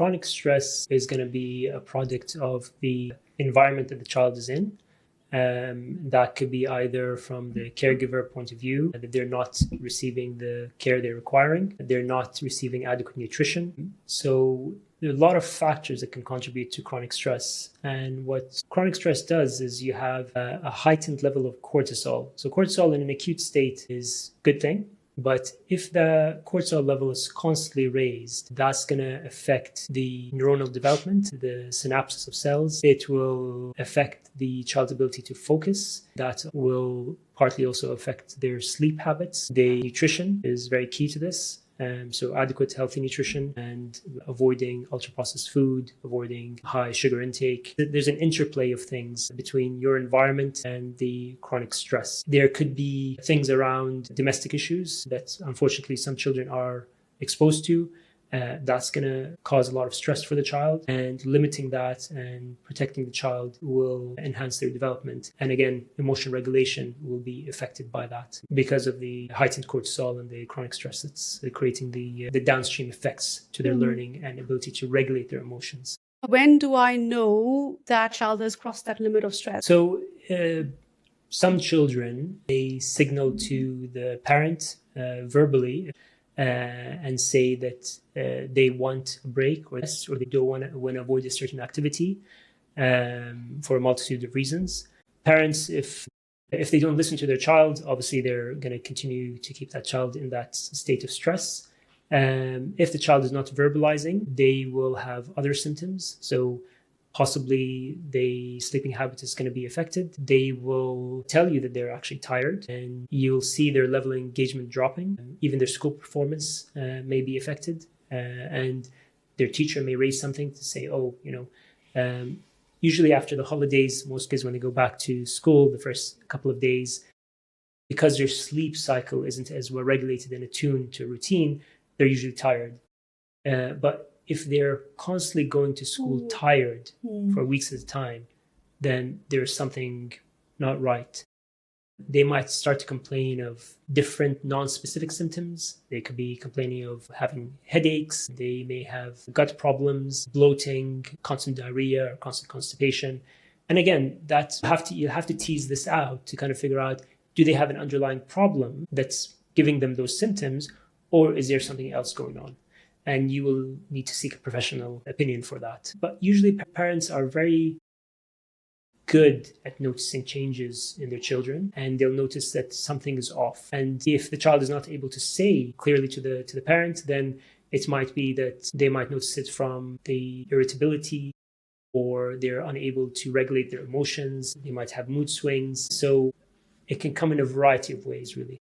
Chronic stress is going to be a product of the environment that the child is in. That could be either from the caregiver point of view, that they're not receiving the care they're requiring, they're not receiving adequate nutrition. So there are a lot of factors that can contribute to chronic stress. And what chronic stress does is you have a heightened level of cortisol. So cortisol in an acute state is a good thing. But if the cortisol level is constantly raised, that's going to affect the neuronal development, the synapses of cells. It will affect the child's ability to focus. That will partly also affect their sleep habits. The nutrition is very key to this. So adequate, healthy nutrition and avoiding ultra-processed food, avoiding high sugar intake. There's an interplay of things between your environment and the chronic stress. There could be things around domestic issues that unfortunately some children are exposed to. That's going to cause a lot of stress for the child, and limiting that and protecting the child will enhance their development. And again, emotion regulation will be affected by that because of the heightened cortisol and the chronic stress that's creating the downstream effects to their learning and ability to regulate their emotions. When do I know that child has crossed that limit of stress? So some children, they signal to the parent verbally and say that they want a break or they don't want to avoid a certain activity for a multitude of reasons. Parents, if they don't listen to their child, obviously they're going to continue to keep that child in that state of stress. If the child is not verbalizing, they will have other symptoms. So possibly the sleeping habit is going to be affected. They will tell you that they're actually tired, and you'll see their level of engagement dropping. Even their school performance may be affected, and their teacher may raise something to say, usually after the holidays, most kids, when they go back to school, the first couple of days, because their sleep cycle isn't as well regulated and attuned to a routine, they're usually tired. But if they're constantly going to school tired for weeks at a time, then there's something not right. They might start to complain of different non-specific symptoms. They could be complaining of having headaches. They may have gut problems, bloating, constant diarrhea, or constant constipation. And again, you have to tease this out to kind of figure out, do they have an underlying problem that's giving them those symptoms, or is there something else going on? And you will need to seek a professional opinion for that. But usually parents are very good at noticing changes in their children, and they'll notice that something is off. And if the child is not able to say clearly to the parent, then it might be that they might notice it from the irritability, or they're unable to regulate their emotions. They might have mood swings. So it can come in a variety of ways, really.